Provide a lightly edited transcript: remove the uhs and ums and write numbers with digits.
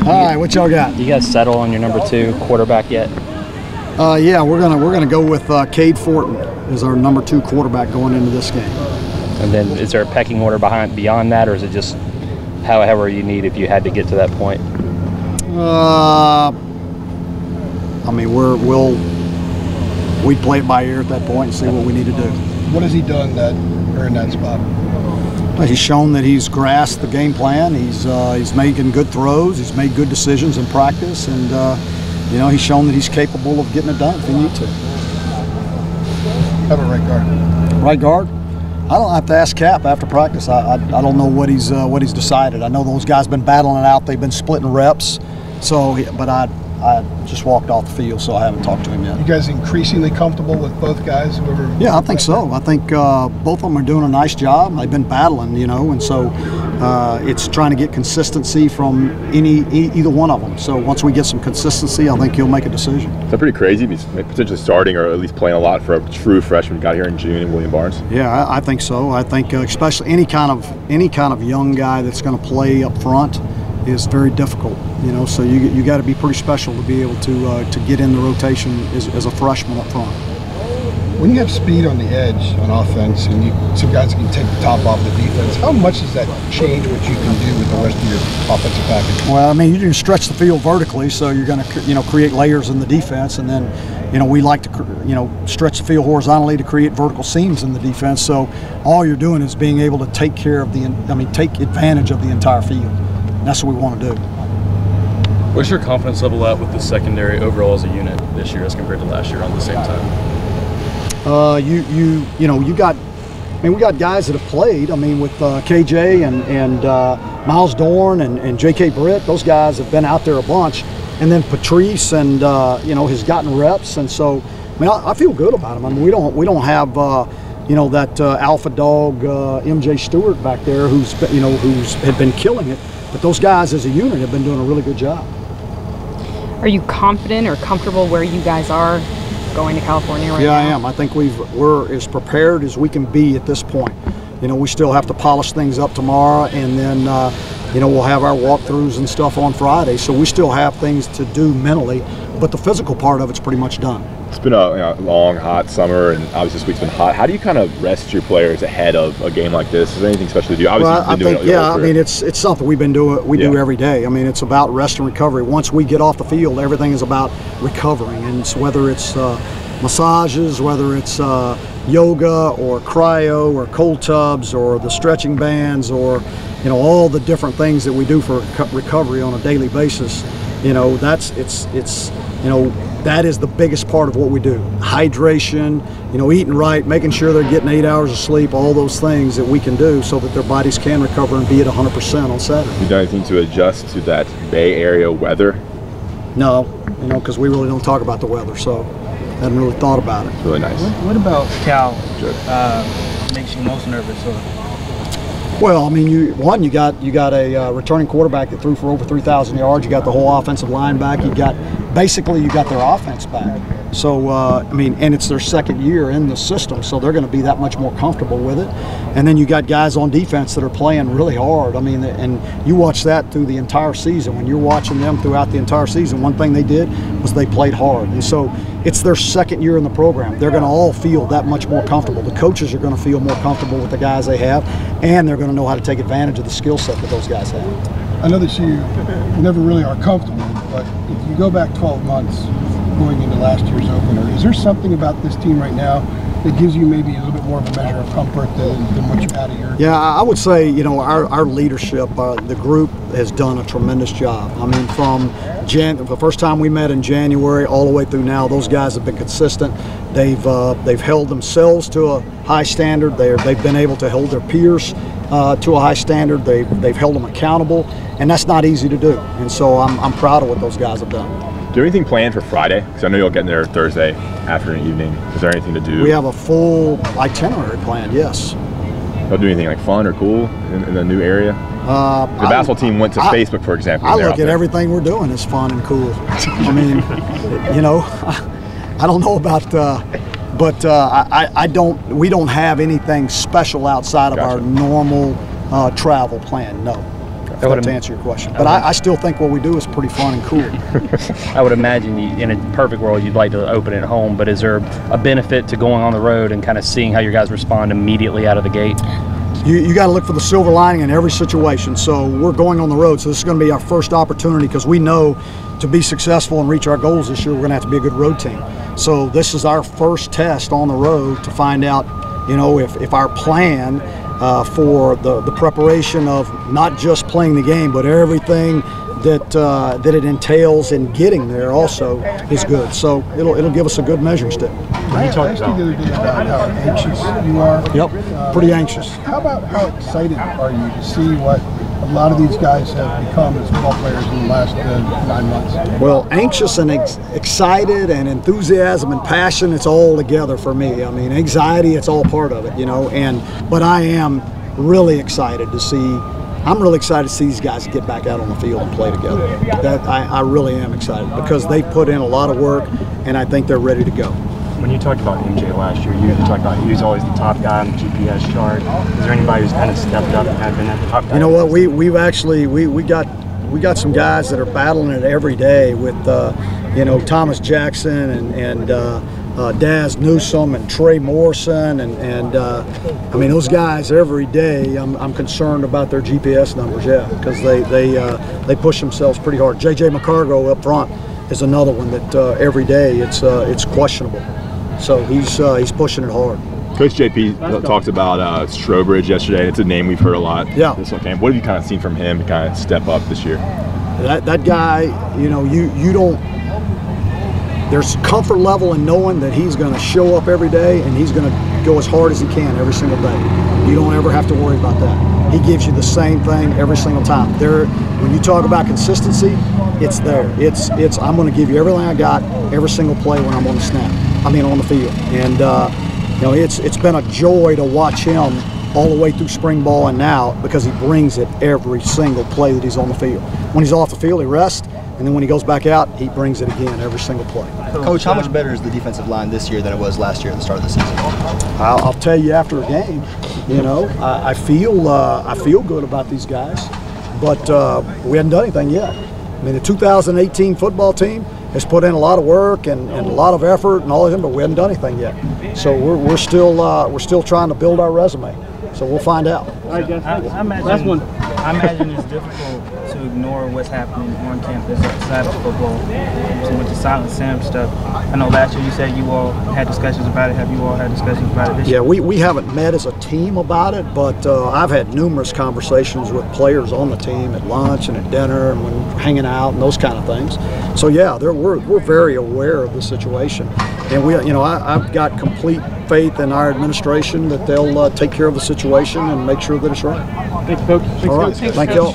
right, what y'all got? You guys settle on your number 2 quarterback yet? Yeah, we're gonna go with Cade Fortin as our number 2 quarterback going into this game. And then is there a pecking order beyond that, or is it just however you need if you had to get to that point? I mean, we play it by ear at that point and see what we need to do. What has he done that earned that spot? He's shown that he's grasped the game plan. He's making good throws. He's made good decisions in practice, and you know, he's shown that he's capable of getting it done if he needs to. How about right guard? Right guard? I don't have to ask Cap after practice. I don't know what he's decided. I know those guys been battling it out. They've been splitting reps. So, but I just walked off the field, so I haven't talked to him yet. You guys increasingly comfortable with both guys? Yeah, I think so. I think both of them are doing a nice job. They've been battling, you know, and so it's trying to get consistency from either one of them. So once we get some consistency, I think he'll make a decision. Is that pretty crazy? He's potentially starting or at least playing a lot for a true freshman got here in June in William Barnes. Yeah, I think so. I think especially any kind of young guy that's going to play up front is very difficult, you know. So you got to be pretty special to be able to get in the rotation as a freshman up front. When you have speed on the edge on offense and some guys can take the top off the defense, how much does that change what you can do with the rest of your offensive package? Well, I mean, you can stretch the field vertically, so you're going to, you know, create layers in the defense, and then, you know, we like to, you know, stretch the field horizontally to create vertical seams in the defense. So all you're doing is being able to take advantage of the entire field. That's what we want to do. What's your confidence level at with the secondary overall as a unit this year as compared to last year on the same time? We got guys that have played. I mean, with KJ and Miles Dorn and J.K. Britt, those guys have been out there a bunch. And then Patrice and has gotten reps, and so I mean I feel good about him. I mean we don't have that alpha dog MJ Stewart back there who's had been killing it. But those guys as a unit have been doing a really good job. Are you confident or comfortable where you guys are going to California right now? Yeah, I am. I think we're as prepared as we can be at this point. You know, we still have to polish things up tomorrow, and then we'll have our walkthroughs and stuff on Friday. So we still have things to do mentally, but the physical part of it's pretty much done. It's been a long, hot summer, and obviously this week's been hot. How do you kind of rest your players ahead of a game like this? Is there anything special to do? Obviously, I mean, it's something we've been doing. We do every day. I mean, it's about rest and recovery. Once we get off the field, everything is about recovering, and it's, whether it's massages, whether it's yoga or cryo or cold tubs or the stretching bands or all the different things that we do for recovery on a daily basis. That is the biggest part of what we do. Hydration, eating right, making sure they're getting 8 hours of sleep, all those things that we can do so that their bodies can recover and be at 100% on Saturday. Have you done anything to adjust to that Bay Area weather? No, because we really don't talk about the weather, so I hadn't really thought about it. It's really nice. What about Cal makes you most nervous? Well, I mean, you got a returning quarterback that threw for over 3,000 yards. You got the whole offensive line back. You got their offense back. So and it's their second year in the system, so they're going to be that much more comfortable with it. And then you got guys on defense that are playing really hard. I mean, and you watch that through the entire season. When you're watching them throughout the entire season, one thing they did was they played hard. And so it's their second year in the program. They're going to all feel that much more comfortable. The coaches are going to feel more comfortable with the guys they have, and they're going to know how to take advantage of the skill set that those guys have. I know that you never really are comfortable, but if you go back 12 months going into last year's opener, is there something about this team right now that gives you maybe a little bit more of a measure of comfort than what you had a year ago? Yeah, I would say, our leadership, the group has done a tremendous job. I mean, from the first time we met in January all the way through now, those guys have been consistent. They've held themselves to a high standard. They've been able to hold their peers to a high standard. They've held them accountable, and that's not easy to do. And so I'm proud of what those guys have done. Do you have anything planned for Friday? Because I know you'll get in there Thursday afternoon, evening. Is there anything to do? We have a full itinerary planned, yes. You'll do anything like fun or cool in the new area? The basketball team went to Facebook, for example. I look at everything we're doing as fun and cool. I mean, I don't know about, we don't have anything special outside of our normal travel plan, no. to answer your question. But I still think what we do is pretty fun and cool. I would imagine in a perfect world you'd like to open it at home, but is there a benefit to going on the road and kind of seeing how your guys respond immediately out of the gate? You got to look for the silver lining in every situation. So we're going on the road, so this is going to be our first opportunity, because we know to be successful and reach our goals this year, we're going to have to be a good road team. So this is our first test on the road to find out, you know, if our plan for the preparation of not just playing the game, but everything that it entails in getting there also is good. So it'll give us a good measuring stick. I asked you the other day about how anxious you are. Yep, pretty anxious. How excited are you to see what a lot of these guys have become as football players in the last 9 months? Well, anxious and excited and enthusiasm and passion, it's all together for me. I mean, anxiety, it's all part of it, you know. But I am really excited to see. I'm really excited to see these guys get back out on the field and play together. I really am excited, because they put in a lot of work, and I think they're ready to go. When you talked about MJ last year, you talked about he was always the top guy on the GPS chart. Is there anybody who's kind of stepped up and kind of been at the top guy? You know what? We got some guys that are battling it every day with you know, Thomas Jackson and Daz Newsome and Trey Morrison and I mean, those guys every day. I'm concerned about their GPS numbers, because they push themselves pretty hard. JJ McCargo up front is another one that every day it's questionable. So he's pushing it hard. Coach JP talked about Strobridge yesterday. It's a name we've heard a lot. Yeah. This whole camp. What have you kind of seen from him to kind of step up this year? That guy, you know, you don't. There's comfort level in knowing that he's going to show up every day and he's going to go as hard as he can every single day. You don't ever have to worry about that. He gives you the same thing every single time. When you talk about consistency, it's there. It's I'm going to give you everything I got every single play when I'm on the snap. I mean, on the field. And you know, it's been a joy to watch him all the way through spring ball and now, because he brings it every single play that he's on the field. When he's off the field, he rests. And then when he goes back out, he brings it again every single play. Coach, how much better is the defensive line this year than it was last year at the start of the season? I'll tell you after a game. You know, I feel good about these guys, but we haven't done anything yet. I mean, the 2018 football team has put in a lot of work and a lot of effort and all of them, but we haven't done anything yet. So we're still trying to build our resume. So we'll find out. I imagine it's difficult to ignore what's happening on campus outside of football. So with the Silent Sam stuff, I know last year you said you all had discussions about it. Have you all had discussions about it this year? Yeah, we haven't met as a team about it, but I've had numerous conversations with players on the team at lunch and at dinner and when hanging out and those kind of things. So yeah, we're very aware of the situation, and I've got complete faith in our administration that they'll take care of the situation and make sure that it's right. Thank you, Coach. All right, thank you all.